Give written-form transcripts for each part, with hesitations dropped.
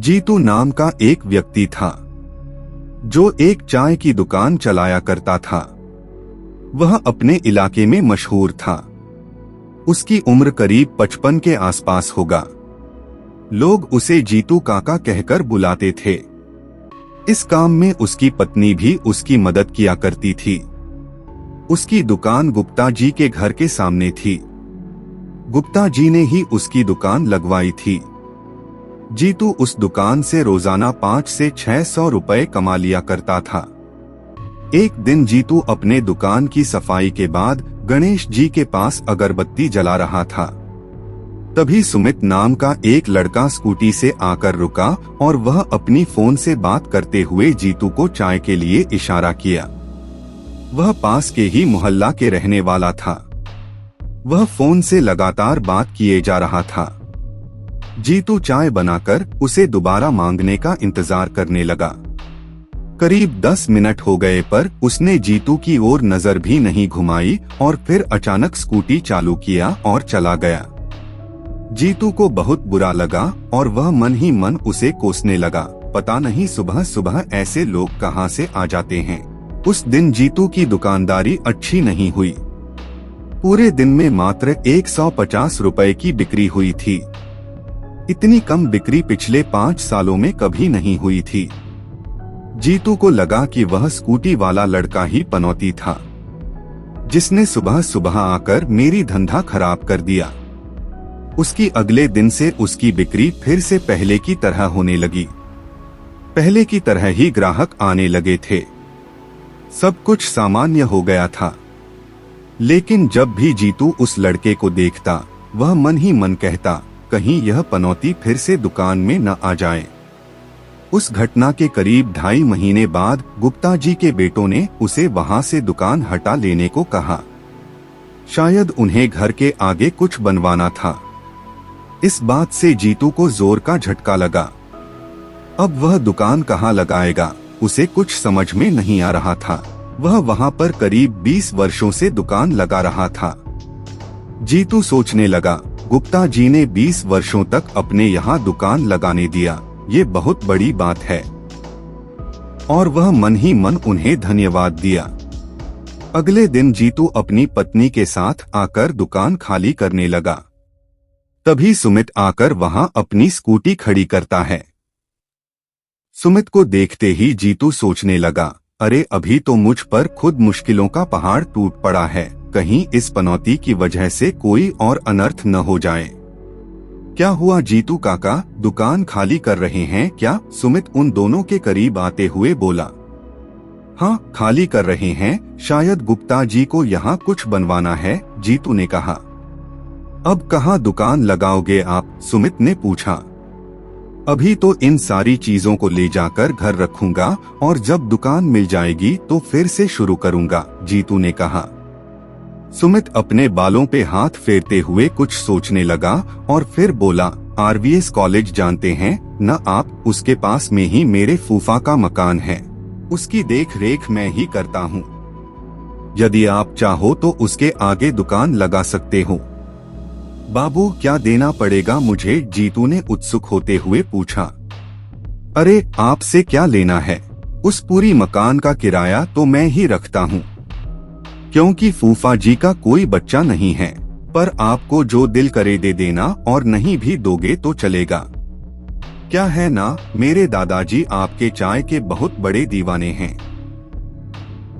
जीतू नाम का एक व्यक्ति था जो एक चाय की दुकान चलाया करता था। वह अपने इलाके में मशहूर था। उसकी उम्र करीब 55 के आसपास होगा। लोग उसे जीतू काका कहकर बुलाते थे। इस काम में उसकी पत्नी भी उसकी मदद किया करती थी। उसकी दुकान गुप्ता जी के घर के सामने थी। गुप्ता जी ने ही उसकी दुकान लगवाई थी। जीतू उस दुकान से रोजाना 500 से 600 रुपए कमा लिया करता था। एक दिन जीतू अपने दुकान की सफाई के बाद गणेश जी के पास अगरबत्ती जला रहा था। तभी सुमित नाम का एक लड़का स्कूटी से आकर रुका और वह अपनी फोन से बात करते हुए जीतू को चाय के लिए इशारा किया। वह पास के ही मोहल्ला के रहने वाला था। वह फोन से लगातार बात किए जा रहा था। जीतू चाय बनाकर उसे दोबारा मांगने का इंतजार करने लगा। करीब 10 मिनट हो गए पर उसने जीतू की ओर नजर भी नहीं घुमाई और फिर अचानक स्कूटी चालू किया और चला गया। जीतू को बहुत बुरा लगा और वह मन ही मन उसे कोसने लगा। पता नहीं सुबह सुबह ऐसे लोग कहां से आ जाते हैं। उस दिन जीतू की दुकानदारी अच्छी नहीं हुई। पूरे दिन में मात्र 150 रुपए की बिक्री हुई थी। इतनी कम बिक्री पिछले 5 सालों में कभी नहीं हुई थी। जीतू को लगा कि वह स्कूटी वाला लड़का ही पनौती था, जिसने सुबह सुबह आकर मेरी धंधा खराब कर दिया। उसकी अगले दिन से उसकी बिक्री फिर से पहले की तरह होने लगी। पहले की तरह ही ग्राहक आने लगे थे। सब कुछ सामान्य हो गया था। लेकिन जब भी जीतू उस लड़के को देखता, वह मन ही मन कहता, कहीं यह पनौती फिर से दुकान में न आ जाए। उस घटना के करीब 2.5 महीने बाद गुप्ता जी के बेटों ने उसे वहां से दुकान हटा लेने को कहा। शायद उन्हें घर के आगे कुछ बनवाना था। इस बात से जीतू को जोर का झटका लगा। अब वह दुकान कहाँ लगाएगा, उसे कुछ समझ में नहीं आ रहा था। वह वहां पर करीब 20 वर्षों से दुकान लगा रहा था। जीतू सोचने लगा, गुप्ता जी ने 20 वर्षों तक अपने यहाँ दुकान लगाने दिया, ये बहुत बड़ी बात है। और वह मन ही मन उन्हें धन्यवाद दिया। अगले दिन जीतू अपनी पत्नी के साथ आकर दुकान खाली करने लगा। तभी सुमित आकर वहां अपनी स्कूटी खड़ी करता है। सुमित को देखते ही जीतू सोचने लगा, अरे अभी तो मुझ पर खुद मुश्किलों का पहाड़ टूट पड़ा है, कहीं इस पनौती की वजह से कोई और अनर्थ न हो जाए। क्या हुआ जीतू काका, दुकान खाली कर रहे हैं क्या? सुमित उन दोनों के करीब आते हुए बोला। हाँ, खाली कर रहे हैं, शायद गुप्ता जी को यहाँ कुछ बनवाना है, जीतू ने कहा। अब कहाँ दुकान लगाओगे आप? सुमित ने पूछा। अभी तो इन सारी चीजों को ले जाकर घर रखूंगा और जब दुकान मिल जाएगी तो फिर से शुरू करूंगा, जीतू ने कहा। सुमित अपने बालों पे हाथ फेरते हुए कुछ सोचने लगा और फिर बोला, आरवीएस कॉलेज जानते हैं न आप? उसके पास में ही मेरे फूफा का मकान है। उसकी देख रेख मैं ही करता हूँ। यदि आप चाहो तो उसके आगे दुकान लगा सकते हो। बाबू, क्या देना पड़ेगा मुझे? जीतू ने उत्सुक होते हुए पूछा। अरे आपसे क्या लेना है, उस पूरी मकान का किराया तो मैं ही रखता हूँ, क्योंकि फूफा जी का कोई बच्चा नहीं है। पर आपको जो दिल करे दे देना और नहीं भी दोगे तो चलेगा। क्या है ना, मेरे दादाजी आपके चाय के बहुत बड़े दीवाने हैं।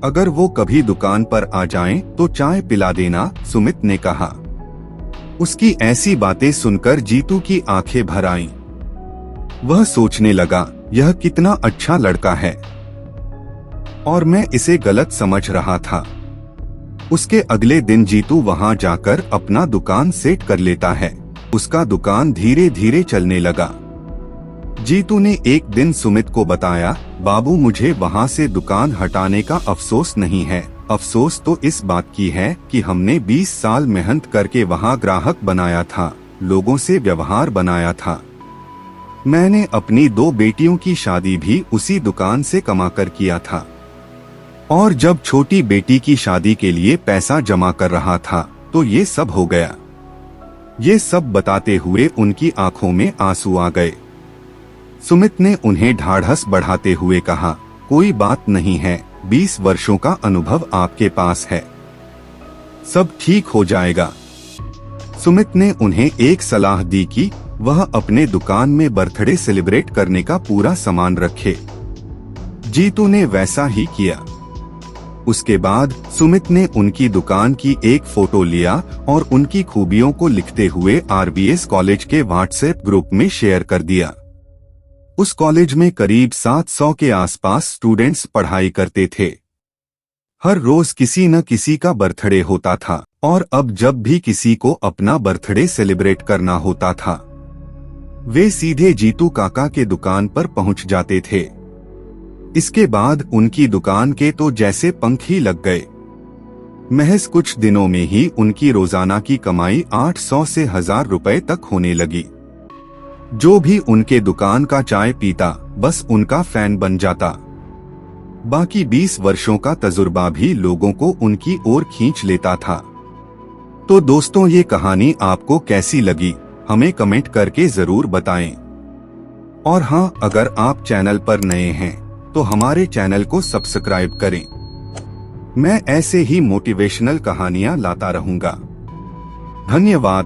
अगर वो कभी दुकान पर आ जाएं तो चाय पिला देना, सुमित ने कहा। उसकी ऐसी बातें सुनकर जीतू की आंखें भर आईं। वह सोचने लगा, यह कितना अच्छा लड़का है और मैं इसे गलत समझ रहा था। उसके अगले दिन जीतू वहां जाकर अपना दुकान सेट कर लेता है। उसका दुकान धीरे धीरे चलने लगा। जीतू ने एक दिन सुमित को बताया, बाबू मुझे वहां से दुकान हटाने का अफसोस नहीं है। अफसोस तो इस बात की है कि हमने 20 साल मेहनत करके वहां ग्राहक बनाया था, लोगों से व्यवहार बनाया था। मैंने अपनी 2 बेटियों की शादी भी उसी दुकान से कमाकर किया था और जब छोटी बेटी की शादी के लिए पैसा जमा कर रहा था तो ये सब हो गया। ये सब बताते हुए उनकी आंखों में आंसू आ गए। सुमित ने उन्हें ढाढ़स बढ़ाते हुए कहा, कोई बात नहीं है, 20 वर्षों का अनुभव आपके पास है, सब ठीक हो जाएगा। सुमित ने उन्हें एक सलाह दी कि वह अपने दुकान में बर्थडे सेलिब्रेट करने का पूरा सामान रखे। जीतू ने वैसा ही किया। उसके बाद सुमित ने उनकी दुकान की एक फोटो लिया और उनकी खूबियों को लिखते हुए आरबीएस कॉलेज के व्हाट्सएप ग्रुप में शेयर कर दिया। उस कॉलेज में करीब 700 के आसपास स्टूडेंट्स पढ़ाई करते थे। हर रोज किसी न किसी का बर्थडे होता था और अब जब भी किसी को अपना बर्थडे सेलिब्रेट करना होता था, वे सीधे जीतू काका के दुकान पर पहुंच जाते थे। इसके बाद उनकी दुकान के तो जैसे पंख ही लग गए। महज कुछ दिनों में ही उनकी रोजाना की कमाई 800 से 1000 रुपए तक होने लगी। जो भी उनके दुकान का चाय पीता बस उनका फैन बन जाता। बाकी 20 वर्षों का तजुर्बा भी लोगों को उनकी ओर खींच लेता था। तो दोस्तों, ये कहानी आपको कैसी लगी हमें कमेंट करके जरूर बताएं। और हाँ, अगर आप चैनल पर नए हैं तो हमारे चैनल को सब्सक्राइब करें। मैं ऐसे ही मोटिवेशनल कहानियां लाता रहूंगा। धन्यवाद।